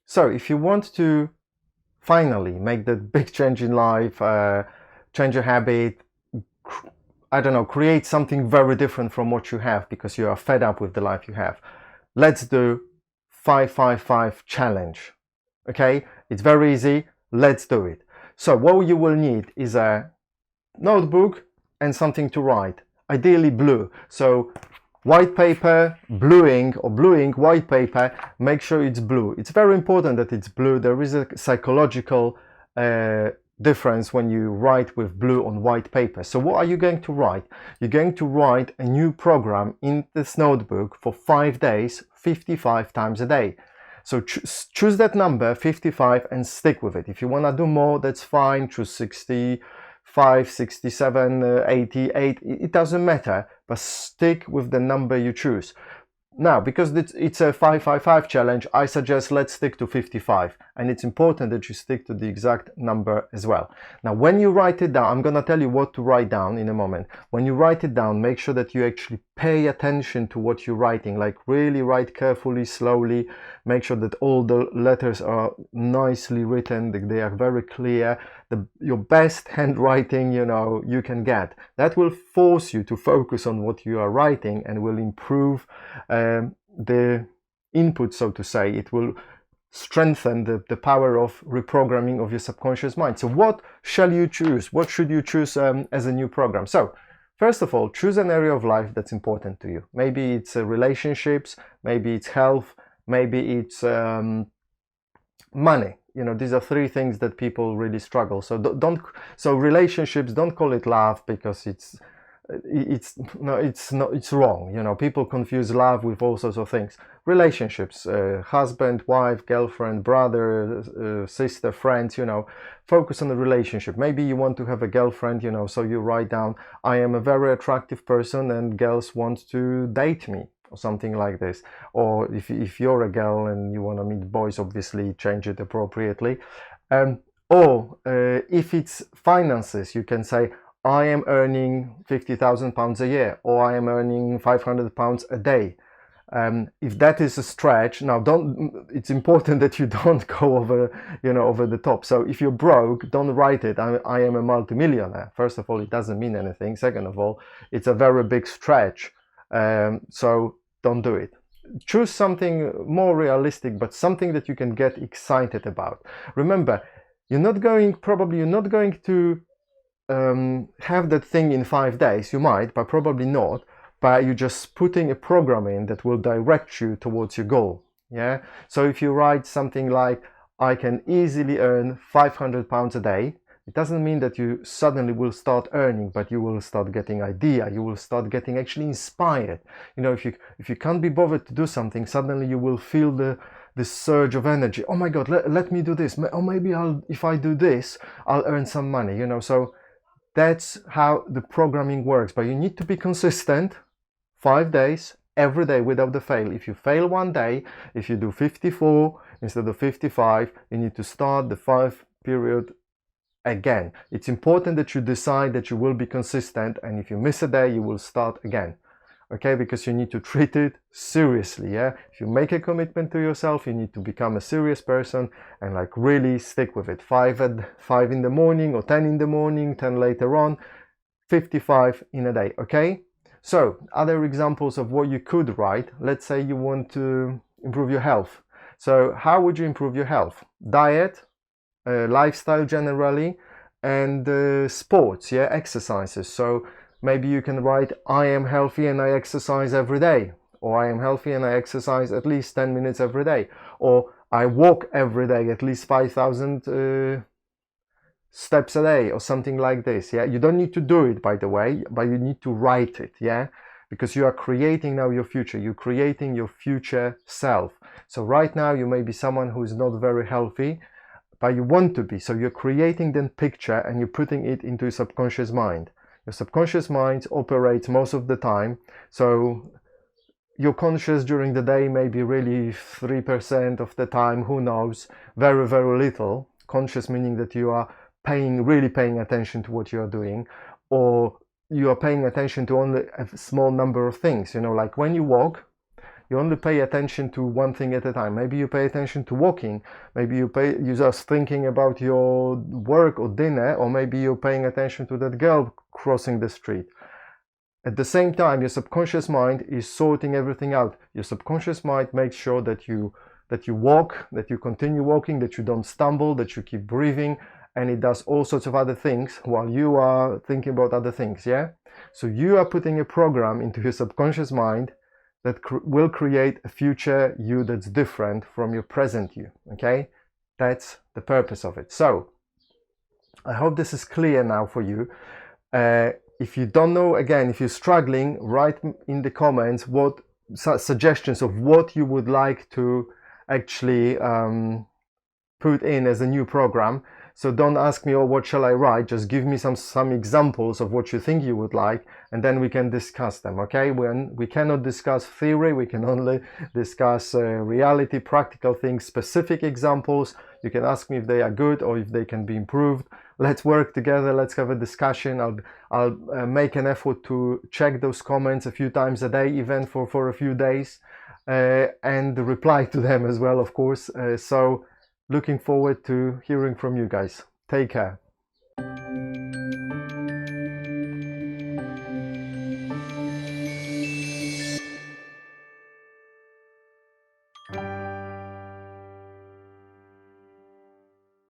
So if you want to finally make that big change in life, change a habit, I don't know, create something very different from what you have because you are fed up with the life you have, let's do 555 challenge. Okay, it's very easy. Let's do it. So what you will need is a notebook and something to write, ideally blue. So white paper, blue ink, or blue ink, white paper, make sure it's blue. It's very important that it's blue. There is a psychological difference when you write with blue on white paper. So what are you going to write? You're going to write a new program in this notebook for 5 days, 55 times a day. So choose that number, 55, and stick with it. If you want to do more, that's fine. Choose 65, 67, 88. It doesn't matter, but stick with the number you choose. Now, because it's a 555 challenge, I suggest let's stick to 55. And it's important that you stick to the exact number as well. Now, when you write it down, I'm going to tell you what to write down in a moment. When you write it down, make sure that you actually pay attention to what you're writing. Like really write carefully, slowly. Make sure that all the letters are nicely written, that they are very clear. Your best handwriting, you can get. That will force you to focus on what you are writing and will improve the input, so to say. It will strengthen the power of reprogramming of your subconscious mind. So what shall you choose? What should you choose as a new program? So first of all, choose an area of life that's important to you. Maybe it's relationships, maybe it's health, maybe it's money. These are three things that people really struggle. So so relationships, don't call it love, because it's wrong. People confuse love with all sorts of things. Relationships, husband, wife, girlfriend, brother, sister, friends, focus on the relationship. Maybe you want to have a girlfriend, so you write down, I am a very attractive person and girls want to date me, or something like this. Or if you're a girl and you want to meet boys, obviously change it appropriately. Or if it's finances, you can say, I am earning £50,000 a year, or I am earning £500 a day. If that is a stretch, now it's important that you don't go over the top. So if you're broke, don't write it, I am a multimillionaire. First of all, it doesn't mean anything. Second of all, it's a very big stretch. So don't do it. Choose something more realistic, but something that you can get excited about. Remember, you're not going to have that thing in 5 days. You might, but probably not. But you're just putting a program in that will direct you towards your goal. Yeah. So if you write something like, I can easily earn £500 a day, it doesn't mean that you suddenly will start earning, but you will start getting idea. You will start getting actually inspired. If you can't be bothered to do something, suddenly you will feel this surge of energy. Oh my God, let me do this. Or maybe if I do this, I'll earn some money. So that's how the programming works. But you need to be consistent. 5 days, every day, without the fail. If you fail one day, if you do 54 instead of 55, you need to start the 5 period again. It's important that you decide that you will be consistent, and if you miss a day, you will start again. Okay, because you need to treat it seriously. Yeah, if you make a commitment to yourself, you need to become a serious person and like really stick with it. 5 in the morning, or 10 in the morning, 10 later on, 55 in a day. Okay. So other examples of what you could write. Let's say you want to improve your health. So how would you improve your health? Diet, lifestyle generally, and sports, yeah, exercises. So maybe you can write, I am healthy and I exercise every day, or I am healthy and I exercise at least 10 minutes every day, or I walk every day at least 5,000 steps a day, or something like this. Yeah, you don't need to do it, by the way, but you need to write it. Yeah, because you are creating now your future. You're creating your future self. So right now you may be someone who is not very healthy, but you want to be. So you're creating that picture and you're putting it into your subconscious mind. Your subconscious mind operates most of the time. So your conscious during the day may be really 3% of the time, who knows, very, very little. Conscious meaning that you are really paying attention to what you are doing, or you are paying attention to only a small number of things. Like when you walk, You only pay attention to one thing at a time. Maybe you pay attention to walking, maybe you're just thinking about your work or dinner, or maybe you're paying attention to that girl crossing the street. At the same time, your subconscious mind is sorting everything out. Your subconscious mind makes sure that you walk, that you continue walking, that you don't stumble, that you keep breathing, and it does all sorts of other things while you are thinking about other things, yeah? So you are putting a program into your subconscious mind that will create a future you that's different from your present you, okay? That's the purpose of it. So I hope this is clear now for you. If you don't know, again, if you're struggling, write in the comments what suggestions of what you would like to actually put in as a new program. So don't ask me, oh, what shall I write? Just give me some examples of what you think you would like, and then we can discuss them, okay? When we cannot discuss theory, we can only discuss reality, practical things, specific examples. You can ask me if they are good or if they can be improved. Let's work together, let's have a discussion. I'll make an effort to check those comments a few times a day, even for a few days, and reply to them as well, of course. So looking forward to hearing from you guys. Take care.